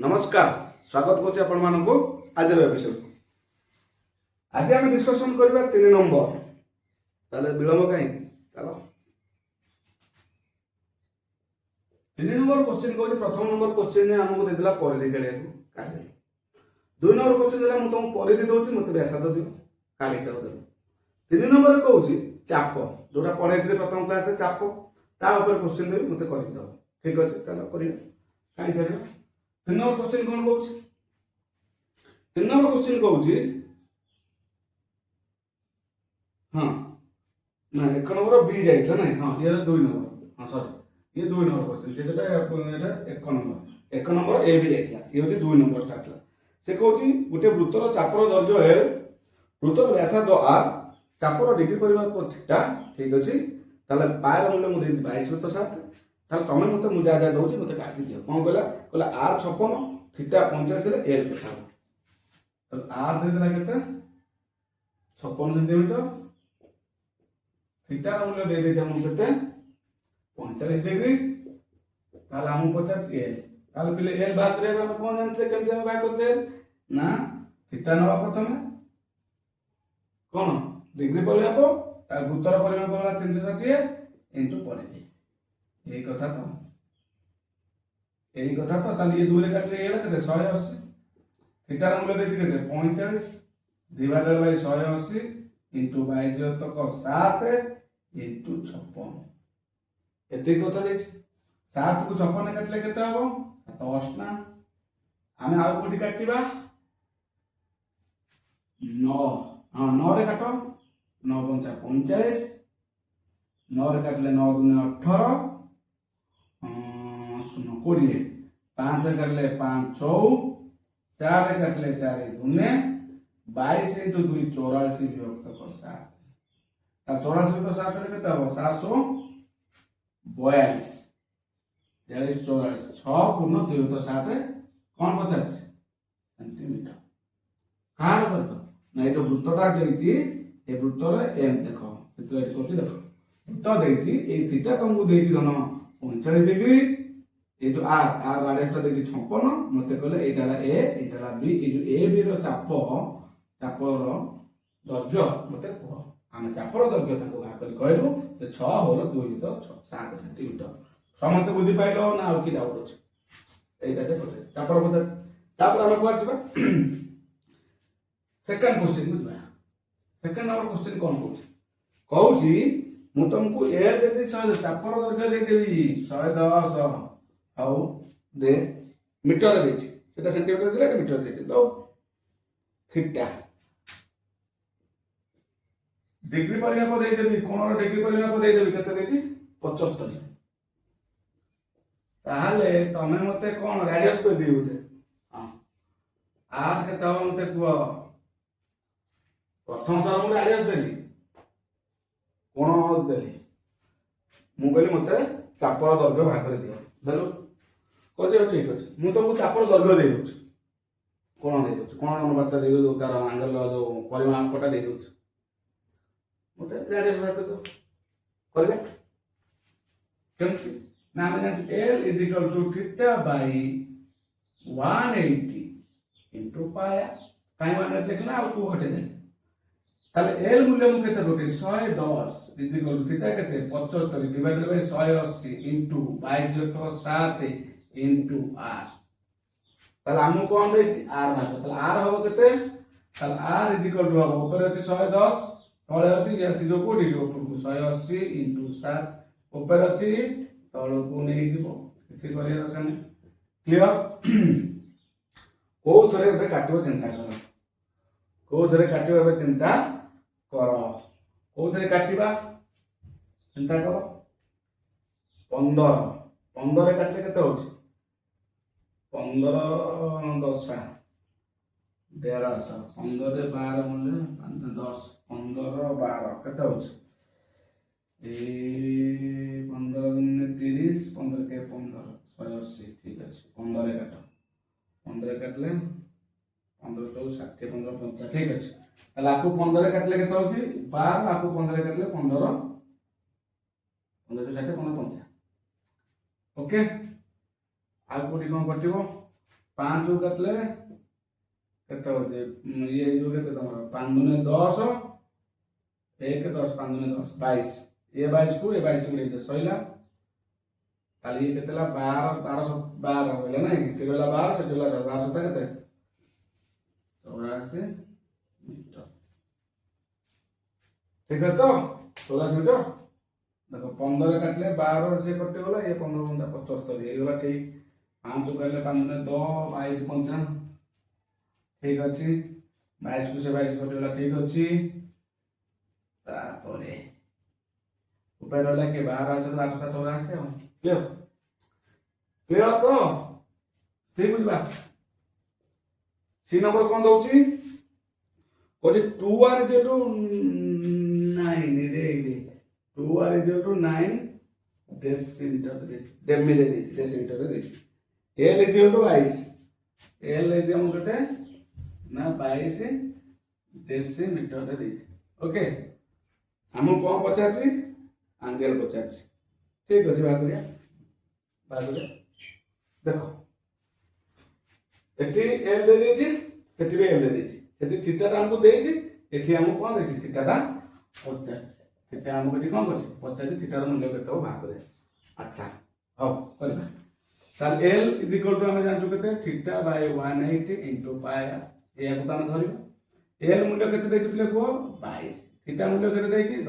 नमस्कार स्वागत करते आपण मानको आज एपिसोड आज आम डिस्कसन करबा 3 नंबर ताले विलंब कहीं चलो 3 नंबर क्वेश्चन को प्रथम नंबर क्वेश्चन ने हमको देला परिधि खेलिया को काट दे 2 नंबर क्वेश्चन देला म तुम परिधि दोची मते व्यासार्ध दियो काली कर दे 3 नंबर कहूची चाप जोटा पढाइथिले प्रथम क्लास रे चाप ता ऊपर क्वेश्चन देबी मते करि दो ठीक अछि चलो करियो काई छरियो 3 नंबर क्वेश्चन कौन कहूँ 3 नंबर क्वेश्चन कहूँ हाँ ना 1 नंबर बी जाइए ना हाँ ये 2 नंबर हाँ सॉरी ये 2 नंबर क्वेश्चन से ये 1 नंबर ए भी जाइए ये होती 2 नंबर स्टार्ट ला से कहूँ गोटे वृत्तर चापर दैर्घ्य एल वृत्तर व्यासार्ध आर चापर डिग्री परिमाण थीटा ठीक अच्छे ताले पायर मूल्य मुझे 22/7 ताले तमे मते मु जा जा दउची मते काटी दियो कोन कहला आर 56 थीटा 45 रे एल केता तो आर दे देला केते 56 सेंटीमीटर थीटा मूल्य दे दे हम केते 45 डिग्री ताले हम 50 एल ताले पहिले एल बात करे हम कोन जानते केमते हम बात करते ना थीटा नवा प्रथमे कोन डिग्री परिमाप ता गुतर परिमाप होला 360 इनटू परिधि यही कथा तो ताली ये 2 रे काटले ये केते 180 थीटा मूल्य देती केते 45 डिवाइडेड बाय 180 इनटू 22 तक 7 इनटू 56 एते कथा देछ 7 को 56 ने काटले केते हबो 7 ना आमे आउ कोठी काटिबा 9 हां 9 रे काटो 9 45 9 रे काटले 9 दूने 18 सुनो 20 5 रे काटले 5 6 4 रे काटले 4 दूने 22 इनटू 2 84 विभक्त कर 7 ता 84 तो 7 रे केते हो 742 43 44 6 पूर्ण 2 तो 7 कोन पचास सेंटीमीटर कार दरक ना एतो वृत्तटा देछि ए वृत्तर एम देखो चित्र एटी कोठी देखो वृत्त देछि ए थीटा तुमको देछि धन 39 डिग्री ये जो आर रेडियस टा देखि 56 मते कहले एटाला ए एटाला बी ए जो ए बी रो चापर दैर्घ्य मते कह हम चापर दैर्घ्य ताको भाग कर कहलु जे 6 होल 2 तो 7 सेंटीमीटर समते बुझि पाइलो ना और की डाउट अछि एटा से प्रोसेस चापर पता तापर हम कोन छिबा सेकंड क्वेश्चन बुझबा सेकंड नंबर क्वेश्चन कोन कहूची मु तुमको air they they chopper दैर्घ्य they Devi 110 how they metre देछि सेटा सेंटीमीटर देला कि मीटर देछि तो थीटा डिग्री परिमाप दे देबी कोन डिग्री परिमाप दे देबी कते देछि 75 ताहाले तमे मते कोन रेडियस पे दिउ दे हां आर के तब मते को प्रथम थर मु रेडियस देली कोन देली मु कहली मते चापर दैर्घ्य भाग कर दियो देलो कोजे ठीक अछि मु तुमको चापर दैर्घ्य दे दोछ कोन दे दोछ कोन अनुपात दे दो तार एंगल जो परिमाण कोटा दे दोछ मते रेडियस भाग कर दो करबे केमति ना हम जान l थीटा बाय 180 इनटू पाई काई 180 लिखना और 2 हटे दे ताले l मूल्य मु केते पके 110 थीटा केते 75 divided by 180 into 22/7 into r ताले हमु कोन देछि r भाग ताले r होबो केते ताले r हो ऊपर अछि 110 तळे अछि जे जो कोडी ऊपर को 180 इनटू 7 ऊपर अछि तळ को नै जिवो किछि करिया दरकार नै क्लियर को थरे बे काटिबो चिंता करो को थरे काटिबो बे चिंता करो को थरे काटिबा चिंता करो 15 रे काटले केते होछि 15 10 150 15 रे 12 मूल्य 10 15 12 केते होछि ए 15 दिन 30 15 के 15 180 ठीक अछि 15 रे काट 15 काटले 15 14 60 15 50 ठीक अछि ताला को 15 रे काटले केते होछि 12 आको 15 रे काटले 15 15 60 15 50 ओके आ कोठी कोन कटिबो 5 को काटले केते हो जे ये जो केते तमरो 5 दुने 10 1 10 5 दुने 10 22 ये 22 को ये 22 को लेते सइला ताली ये केतेला 12 12 होले ना कि रहला 12 से चला 12 सता केते 84 मीटर ठीक है तो 84 मीटर देखो 15 काटले 12 से कटे गला ये 15 गुणा 75 ये गला ठीक 5 को काटले 5 दुने 10 22 55 ठीक अछि 22 को से 22 कटे गला ठीक अछि तापरे ऊपर रहला के 12 আছে 12 ता 84 हो क्लियर क्लियर तो सी बुझबा सी नंबर कोन दउची कोजे 2r इक्वल टू 9 रे 2r इक्वल टू 9 डेसिमीटर दे डेमीटर दे डेसिमीटर दे l इक्वल टू 22 l दे हम कहते ना 22 डेसिमीटर दे ओके हम कोन पचाछि एंगल पचाछि ठीक अछि बा करिया देखो एठी l दे देछि एठी भी l दे देछि एठी थीटा टा हमको देछि एठी हमको कोन देछि थीटा टा 50 थीटा हमको एठी कोन करछि 50 थीटा र मूल्य केते हो भाग करे अच्छा हो करबा ताल l इज इक्वल टू हम जान चुके थीटा बाय 180 इनटू पाई ए को हम धरिबा l मूल्य केते देछि प्ले को 22 थीटा मूल्य केते देछि 10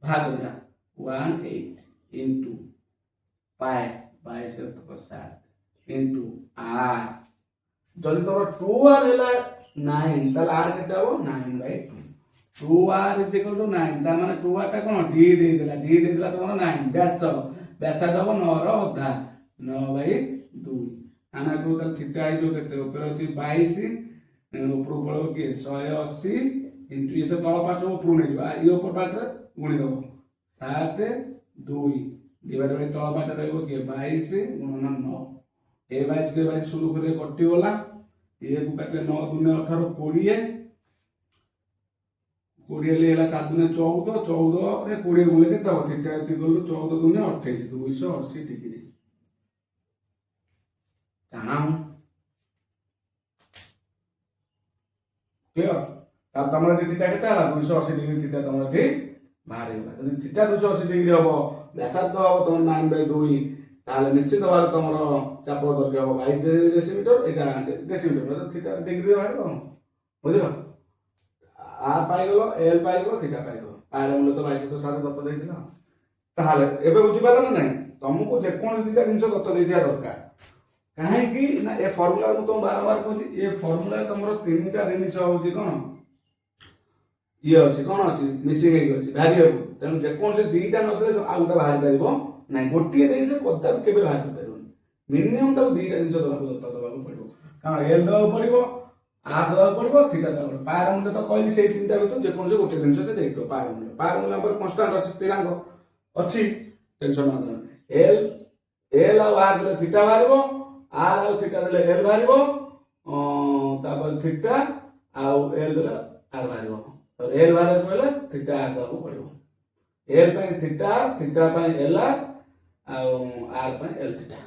भाग करिया 18 इनटू पाई 22 तो 7 इनटू r जदि तोर 2r हैला 9 ताल r केते हो 9/2 2r इज इक्वल टू 9 ता माने 2r टा कोन d दे देला तोर 9 व्यास दबो 9 रो अधा 9/2 आना को ताल थीटा जो केते ऊपर अछि 22 ऊपर पड़ो के 180 इनटू ये से तळ पास ऊपर नै जा ये ऊपर पास गुणी दबो 7 2 डिवाइड बाय तळ पास रहबो के 22 गुणन 9 ए 22 के 22 शुरू करे कटि वाला ये को काटले 9 दुने 18 20 20 ले हला 7 दुने 14 14 रे 20 गुणे केते हो थीटा इति गलो 14 दुने 28 280 डिग्री जानाम क्लियर तब तमरा थीटा केते हला 280 डिग्री थीटा तमरा ठीक बाहर होला जदि थीटा 280 डिग्री हबो व्यासार्ध हबो तम 9/2 ताले निश्चित भाव तमरो चाप दर्घ्य हो 22 डेसिमीटर एटा डेसिमीटर थीटा डिग्री बाहर हो बुझलो r पाई गलो l पाई गलो थीटा पाई गलो पाइला मूल्य तो 22 तो 7 दत्त देइथिला ताले एबे बुझि पालो ना नहीं तुमको जे कोन दिटा जिंस दत्त देइ दिया दरकार काहे कि ना ए फार्मूला मु तुम बार-बार कहछि ए फार्मूला तमरो तीनटा जिंस होछि कोन ये अछि कोन अछि मिसिंग हे अछि वेरिएबल तेनु जे कोन से दीटा नथले आउटा बाहर परिबो नाही गोटिए देइले कोदा केबे बाहर परिबो मिनिमम ताको दीटा जिंस दबाको दत्त दबाको पड़िबो कारण एल दबाको पड़िबो आर दबाको पड़िबो थीटा दबाको पावर मूल्य तो कहली सेही तीनटा भीतर जे कोन से गोटे जिंस से देइतो पावर मूल्य नंबर कांस्टेंट अछि स्थिरांक अछि टेंशन ना एल आ आर दले थीटा बाहरबो आर आ थीटा दले एल बाहरबो तापर थीटा आ एल दले आर बाहरबो तो एल बाहर कहले थीटा आर दबाको पड़िबो एल पे थीटा थीटा पे एल आर पे एल थीटा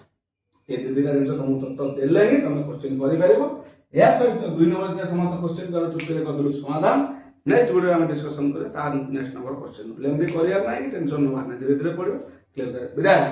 ये दिदिका जिंस तुम तत्व देले ही तुम क्वेश्चन करि परिबो या सहित 2 नंबर जे समस्त क्वेश्चन को चुपले कर दलु समाधान नेक्स्ट वीडियो में डिस्कशन करे ता नेक्स्ट नंबर क्वेश्चन लेंदी करियर नाही टेंशन न माने धीरे धीरे पड़िबो क्लियर कर विदाय।